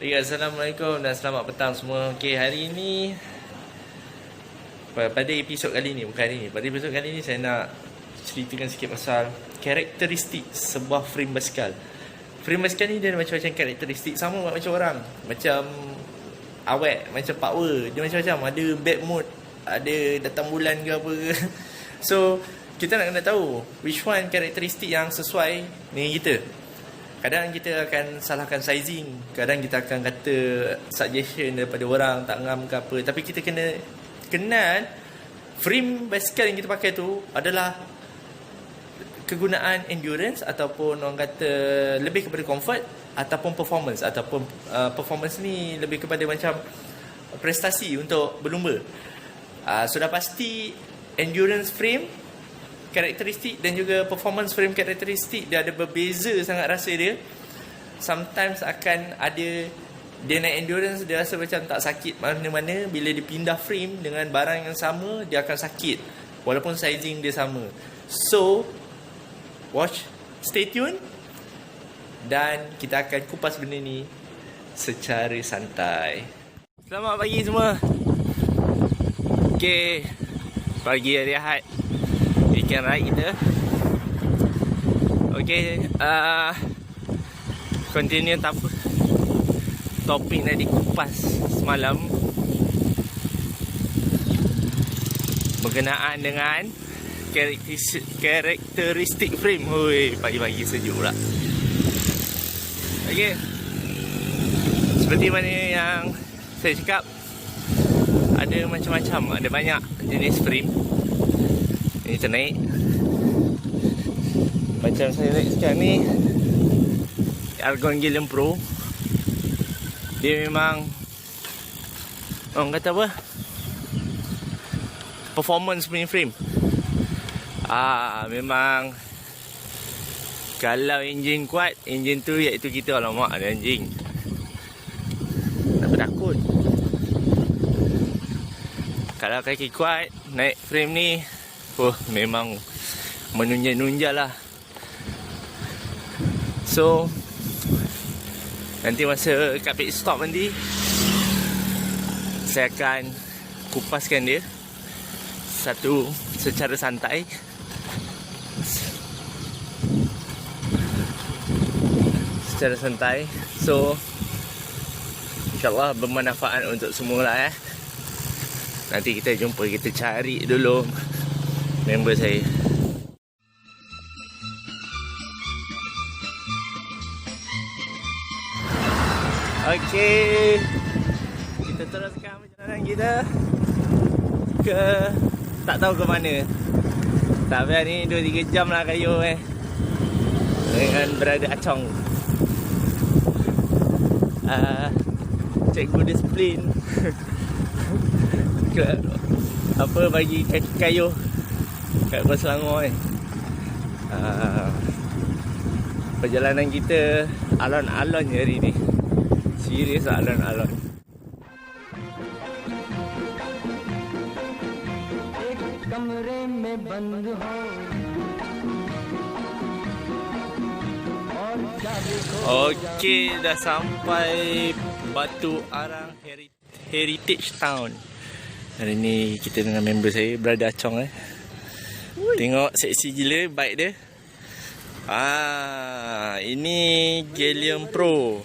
Ya, Assalamualaikum dan selamat petang semua. Okey, hari ini pada episod kali ni, bukan hari ni. Pada episod kali ni saya nak ceritakan sikit pasal karakteristik sebuah frame basikal. Frame basikal ni dia ada macam-macam karakteristik, sama macam orang. Macam awet, macam power, dia macam-macam. Ada bad mood, ada datang bulan ke apa ke. So, kita nak kena tahu which one karakteristik yang sesuai dengan kita. Kadang kita akan salahkan sizing, kadang kita akan kata suggestion daripada orang tak ngam ke apa. Tapi kita kena kenal frame basikal yang kita pakai tu adalah kegunaan endurance ataupun orang kata lebih kepada comfort ataupun performance. Ataupun performance ni lebih kepada macam prestasi untuk berlumba. Sudah pasti endurance frame karakteristik dan juga performance frame karakteristik dia ada berbeza sangat rasa dia. Sometimes akan ada dia naik endurance, dia rasa macam tak sakit mana-mana. Bila dia pindah frame dengan barang yang sama, dia akan sakit walaupun sizing dia sama. So stay tune dan kita akan kupas benda ni secara santai. Selamat pagi semua. Okay, pagi hari Ahad, weekend ride kita. Okay, continue topik nak dikupas semalam berkenaan dengan karakteristik frame. Hui, pagi-pagi sejuk pula. Okay, seperti mana yang saya cakap, ada macam-macam, ada banyak jenis frame. Ini ternaik. Macam saya naik sekarang ni Argon Gilliam Pro. Dia memang orang kata apa, performance punya frame. Memang kalau enjin kuat, enjin tu iaitu kita, alamak ada anjing, tak takut. Kalau kaki kuat naik frame ni, memang menunjal-nunjal lah. So nanti masa kat pit stop nanti saya akan kupaskan dia secara santai. So InsyaAllah bermanfaat untuk semua lah. Nanti kita jumpa, kita cari dulu member saya. Okey, kita teruskan perjalanan kita ke tak tahu ke mana. Tapi hari ni 2-3 jam lah kayu dengan berada Acong. Cikgu disiplin apa bagi kaki kayu kat Kuala Selangor perjalanan kita alon-alon hari ni. Serius alon-alon. Okey, dah sampai Batu Arang Heritage Town. Hari ni kita dengan member saya, Brother Acong. Tengok seksi gila bike dia. Ini Gilliam Pro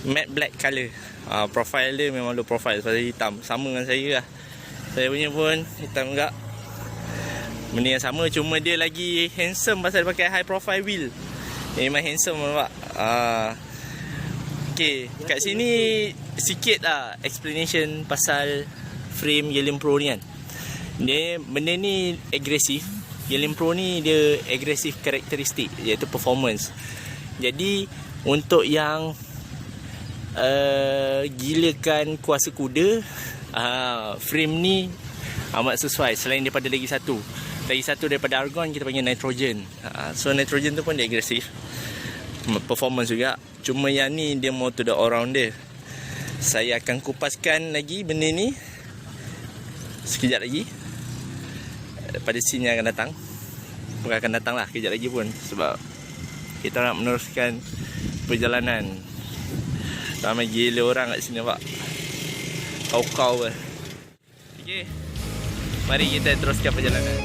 matte black color. Profile dia memang low profile, sebab hitam. Sama dengan saya lah. Saya punya pun hitam juga. Benda yang sama, cuma dia lagi handsome pasal dia pakai high profile wheel. Memang handsome nampak. Okay, kat sini sikit lah explanation pasal frame Gilliam Pro ni kan. Benda ni agresif. Gilliam Pro ni dia agresif karakteristik, iaitu performance. Jadi untuk yang gilakan kuasa kuda, frame ni amat sesuai. Selain daripada lagi satu daripada argon, kita panggil nitrogen. So nitrogen tu pun dia agresif, performance juga. Cuma yang ni dia more to the all round dia. Saya akan kupaskan lagi benda ni sekejap lagi pada scene yang akan datang. Bukan akan datang lah, kejap lagi pun, sebab kita nak meneruskan perjalanan. Ramai gila orang kat sini, pak. Kau-kau lah. Okey. Mari kita teruskan perjalanan.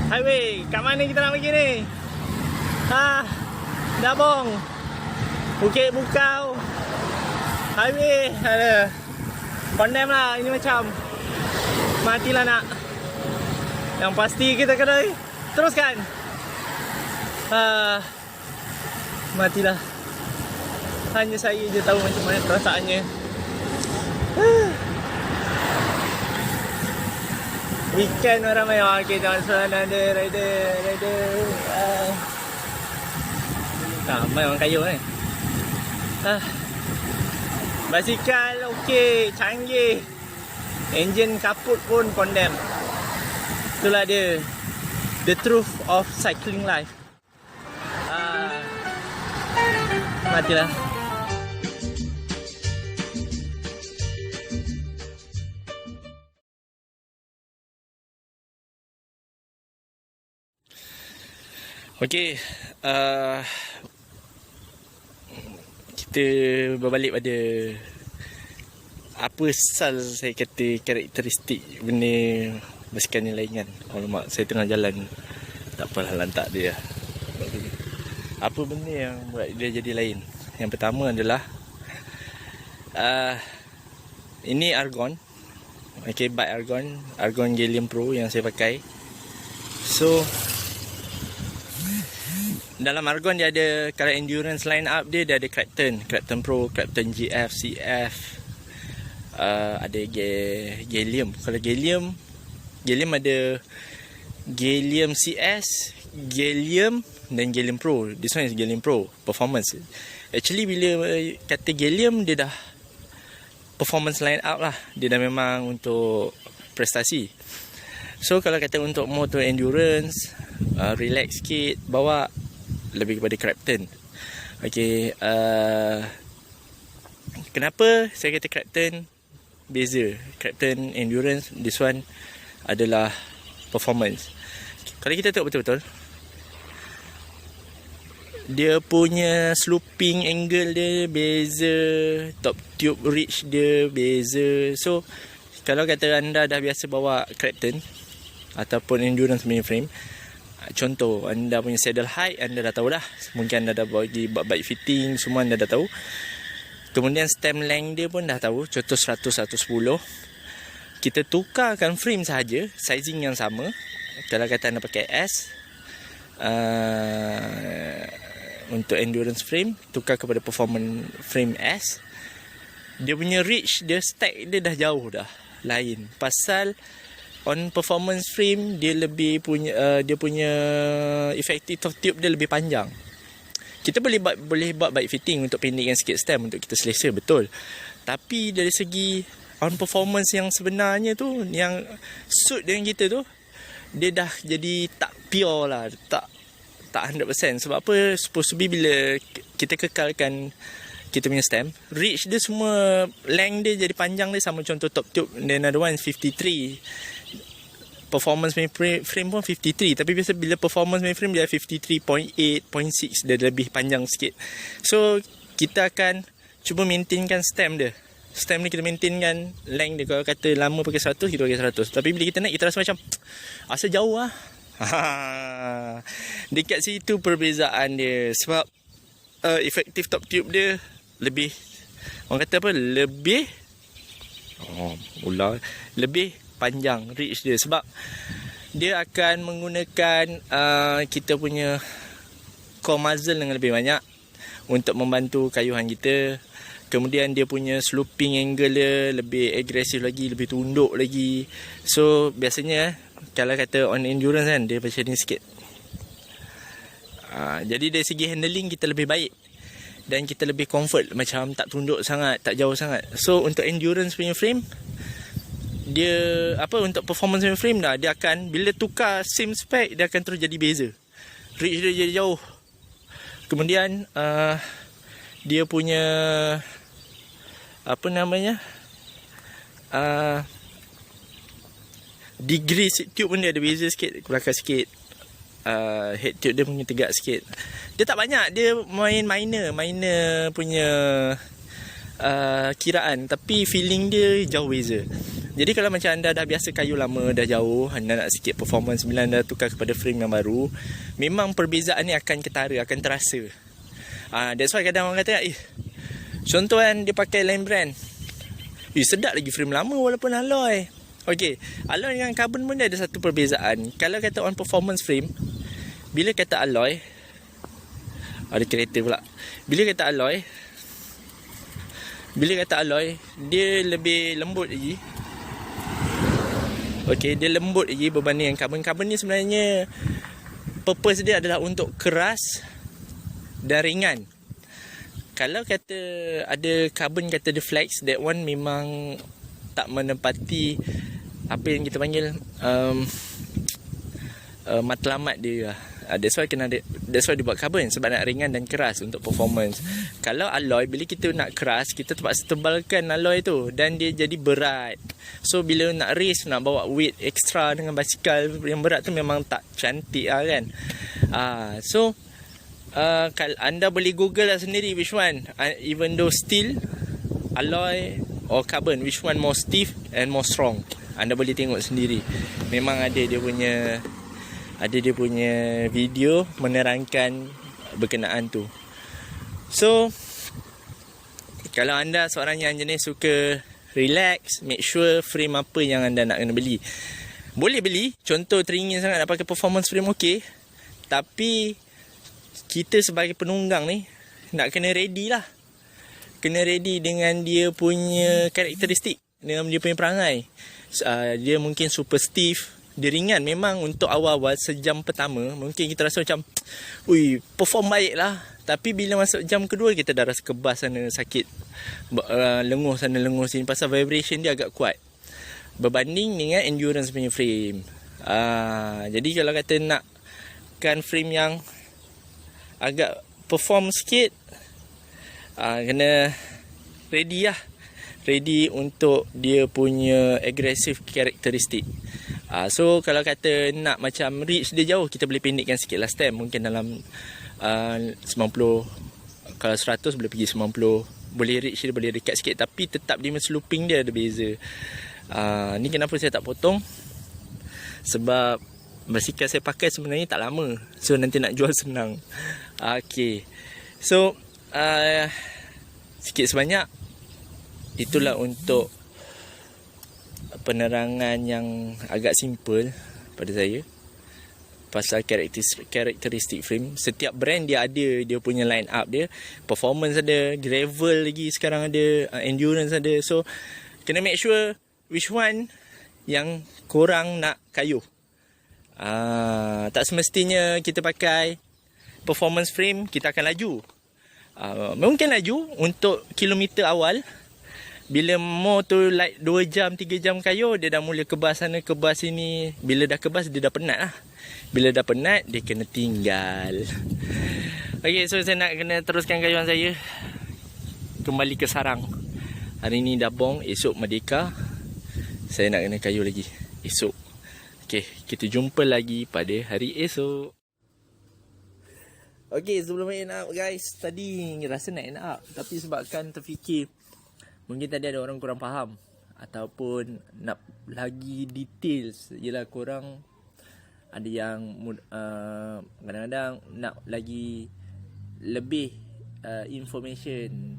Highway, kat mana kita nak pergi ni? Dabong, Bukit Bukau, highway, ada. Condemn lah, ini macam matilah nak. Yang pasti kita kena teruskan. Matilah. Hanya saya je tahu macam mana perasaannya. Weekend orang ramai. Okay, jangan salah ada rider. Ramai orang kayu ni. Basikal okey, canggih. Enjin kaput pun condemn. Itulah dia. The truth of cycling life. Matilah. Okey, kita berbalik pada apa asal saya kata karakteristik benda basikal ni lain kan. Alamak, saya tengah jalan, tak apalah, lantak dia. Apa benda yang buat dia jadi lain? Yang pertama adalah ini Argon. Okay, bike Argon Galleon Pro yang saya pakai. So dalam Argon dia ada, kalau endurance line up dia ada Clapton Pro, Clapton GF, CF, ada Galleon. Kalau Galleon ada Galleon CS, Galleon dan Galleon Pro. This one is Galleon Pro Performance. Actually bila kata Galleon, dia dah performance line up lah. Dia dah memang untuk prestasi. So kalau kata untuk motor endurance, relax sikit, bawa lebih kepada Clapton. Okay, kenapa saya kata Clapton beza? Clapton endurance, this one adalah performance. Kalau kita tengok betul-betul, dia punya sloping angle dia beza, top tube reach dia beza. So kalau kata anda dah biasa bawa Clapton ataupun endurance mainframe, contoh anda punya saddle height anda dah tahu dah, mungkin anda dah bagi bike fitting semua anda dah tahu. Kemudian stem length dia pun dah tahu, contoh 100-110. Kita tukarkan frame sahaja, sizing yang sama. Kalau kata anda pakai S, untuk endurance frame, tukar kepada performance frame S, dia punya reach, dia stack dia dah jauh dah lain. Pasal on performance frame dia lebih punya dia punya effective top tube dia lebih panjang. Kita boleh buat bike fitting untuk pendekkan sikit stem untuk kita selesa, betul. Tapi dari segi on performance yang sebenarnya tu, yang suit dengan kita tu, dia dah jadi tak pure lah, tak 100%. Sebab apa? Supposed to be bila kita kekalkan kita punya stem, reach dia semua, length dia jadi panjang dia sama, contoh top tube, then another one 53, performance frame pun 53. Tapi biasa bila performance frame dia 53.8, 0.6, dia lebih panjang sikit. So kita akan cuba maintainkan stem dia. Stem ni kita maintainkan length dia. Kalau kata lama pakai 100, kita pakai 100. Tapi bila kita naik, kita rasa macam asa jauh lah. Dekat situ perbezaan dia. Sebab efektif top tube dia lebih, orang kata apa, lebih lebih panjang reach dia. Sebab dia akan menggunakan kita punya core muscle dengan lebih banyak untuk membantu kayuhan kita. Kemudian dia punya sloping angle dia lebih agresif lagi, lebih tunduk lagi. So biasanya kalau kata on endurance kan, dia macam ni sikit. Jadi dari segi handling kita lebih baik, dan kita lebih comfort, macam tak tunduk sangat, tak jauh sangat. So untuk endurance punya frame, dia apa, untuk performance punya frame dah, dia akan bila tukar same spec, dia akan terus jadi beza. reach dia jadi jauh. Kemudian dia punya apa namanya, degree seat tube pun dia ada beza sikit, kelakar sikit. Head tube dia punya tegak sikit. Dia tak banyak, dia main minor punya kiraan, tapi feeling dia jauh beza. Jadi kalau macam anda dah biasa kayu lama, dah jauh, anda nak sikit performance bila anda tukar kepada frame yang baru, memang perbezaan ni akan ketara, akan terasa. That's why kadang orang kata, contoh kan dia pakai lain brand, sedap lagi frame lama walaupun alloy. Okay, alloy dengan carbon pun dia ada satu perbezaan. Kalau kata on performance frame, bila kata alloy, ada kereta pula. Bila kata alloy, dia lebih lembut lagi. Okay, dia lembut lagi berbanding dengan carbon. Carbon ni sebenarnya purpose dia adalah untuk keras dan ringan. Kalau kata ada carbon kata dia flex, that one memang tak menepati apa yang kita panggil matlamat dia lah. That's why dia buat carbon, sebab nak ringan dan keras untuk performance. Kalau alloy, bila kita nak keras, kita terpaksa tebalkan alloy tu dan dia jadi berat. So bila nak race, nak bawa weight extra dengan basikal yang berat tu memang tak cantik lah kan. So kalau anda boleh google lah sendiri which one, even though steel, alloy or carbon, which one more stiff and more strong. Anda boleh tengok sendiri. Memang ada dia punya video menerangkan berkenaan tu. So kalau anda seorang yang jenis suka relax, make sure frame apa yang anda nak kena beli. Boleh beli, contoh teringin sangat nak pakai performance frame, okey. Tapi kita sebagai penunggang ni nak kena ready lah. Kena ready dengan dia punya karakteristik, dengan dia punya perangai. Dia mungkin super stiff, dia ringan. Memang untuk awal-awal sejam pertama mungkin kita rasa macam perform baik lah. Tapi bila masuk jam kedua, kita dah rasa kebas sana, sakit, lenguh sana lenguh sini, pasal vibration dia agak kuat berbanding dengan endurance punya frame. Jadi kalau kata nakkan frame yang agak perform sikit, kena ready lah. Ready untuk dia punya aggressive karakteristik. So kalau kata nak macam reach dia jauh, kita boleh pendekkan sikit lah stem. Mungkin dalam 90, kalau 100 boleh pergi 90. Boleh reach dia, boleh dekat sikit. Tapi tetap dimensi looping dia ada beza. Ni kenapa saya tak potong, sebab basikal saya pakai sebenarnya tak lama. So nanti nak jual senang. Okay, so sikit sebanyak itulah untuk penerangan yang agak simple pada saya pasal karakteristik frame. Setiap brand dia ada dia punya line up dia. Performance ada, gravel lagi sekarang ada, endurance ada. So kena make sure which one yang korang nak kayuh. Tak semestinya kita pakai performance frame kita akan laju. Mungkin laju untuk kilometer awal. Bila more tu like 2 jam 3 jam kayuh, dia dah mula kebas sana kebas sini. Bila dah kebas, dia dah penat lah. Bila dah penat, dia kena tinggal. Okay, so saya nak kena teruskan kayuhan saya. Kembali ke sarang. Hari ni dah bong, esok Merdeka. Saya nak kena kayuh lagi esok. Okay, kita jumpa lagi pada hari esok. Okay, sebelum end up guys, tadi rasa nak end up, tapi sebabkan terfikir mungkin tadi ada orang kurang faham ataupun nak lagi details. Yelah, korang ada yang kadang-kadang nak lagi lebih information.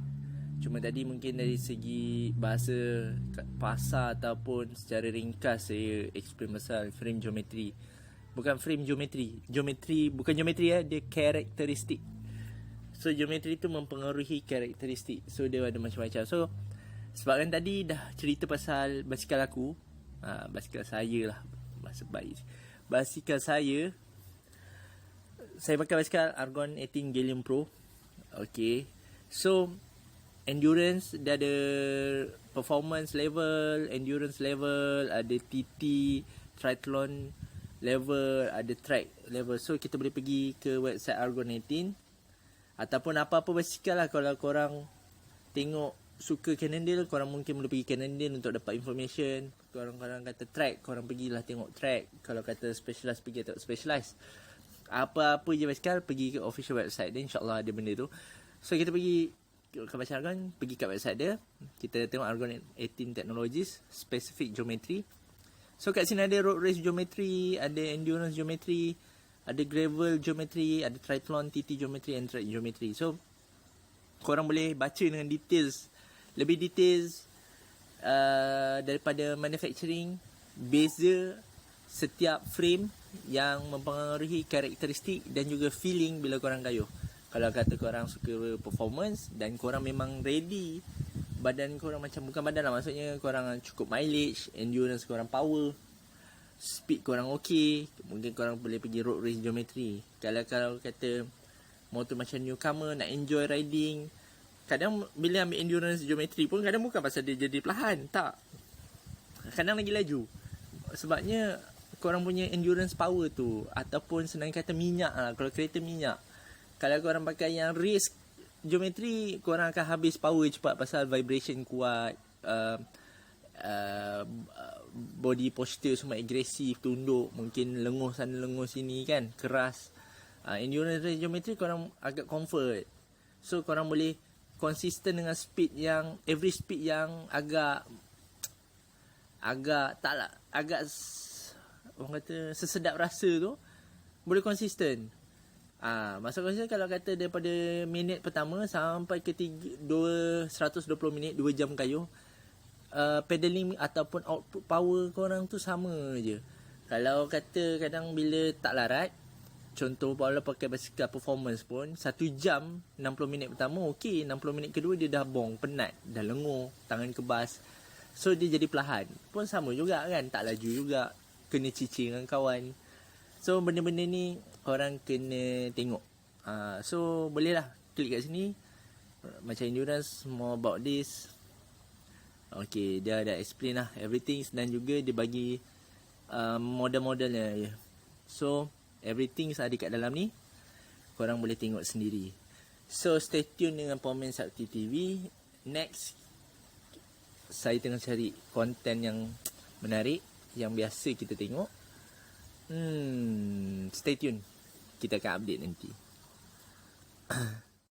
Cuma tadi mungkin dari segi bahasa pasar ataupun secara ringkas saya explain pasal frame geometry. Bukan frame geometry. Bukan geometry dia karakteristik. So geometry tu mempengaruhi karakteristik. So dia ada macam-macam. So sebabkan tadi dah cerita pasal basikal aku, basikal saya lah, bahasa baik. Basikal saya pakai basikal Argon 18 Galleon Pro. Okay, so endurance dia ada performance level, endurance level, ada TT, triathlon level, ada track level. So kita boleh pergi ke website Argon 18 ataupun apa-apa basikal lah. Kalau korang tengok suka Cannondale, korang mungkin boleh pergi Cannondale untuk dapat information. Korang kata track, korang pergilah tengok track. Kalau kata specialized, pergi tengok specialized. Apa-apa je basikal, pergi ke official website dia, insyaAllah ada benda tu. So kita pergi ke Basikal Argon, pergi kat website dia, kita tengok Argon 18 Technologies, specific geometry. So kat sini ada road race geometry, ada endurance geometry, ada gravel geometry, ada triathlon, TT geometry and track geometry. So korang boleh baca dengan details, lebih details daripada manufacturing, beza setiap frame yang mempengaruhi karakteristik dan juga feeling bila korang kayuh. Kalau kata korang suka performance dan korang memang ready, badan korang macam, bukan badan lah, maksudnya korang cukup mileage, endurance korang power, speed korang okay, mungkin korang boleh pergi road race geometry. Kalau kata motor macam newcomer, nak enjoy riding, kadang bila ambil endurance geometry pun kadang bukan pasal dia jadi perlahan, tak, kadang lagi laju. Sebabnya korang punya endurance power tu, ataupun senang kata minyak lah, kalau kereta minyak, kalau korang pakai yang race geometry, korang akan habis power cepat pasal vibration kuat, body posture semua agresif, tunduk, mungkin lenguh sana lenguh sini kan, keras. Endurance race geometry korang agak comfort, so korang boleh konsisten dengan speed yang, average speed yang agak taklah, agak orang kata sesedap rasa tu, boleh konsisten. Masa konsisten kalau kata daripada minit pertama sampai ke 120 minit, 2 jam kayuh, pedaling ataupun output power korang tu sama je. Kalau kata kadang bila tak larat, contoh kalau pakai basikal performance pun 1 jam 60 minit pertama okey, 60 minit kedua dia dah bong, penat, dah lenguh, tangan kebas, so dia jadi perlahan. Pun sama juga kan, tak laju juga, kena cicing dengan kawan. So benda-benda ni korang kena tengok. So bolehlah klik kat sini, macam endurance, more about this. Okay, dia dah explain lah everything, dan juga dia bagi model-modelnya. So everything ada kat dalam ni, korang boleh tengok sendiri. So stay tune dengan Pomen Sakti TV. Next, saya tengah cari konten yang menarik, yang biasa kita tengok. Stay tune, kita akan update nanti.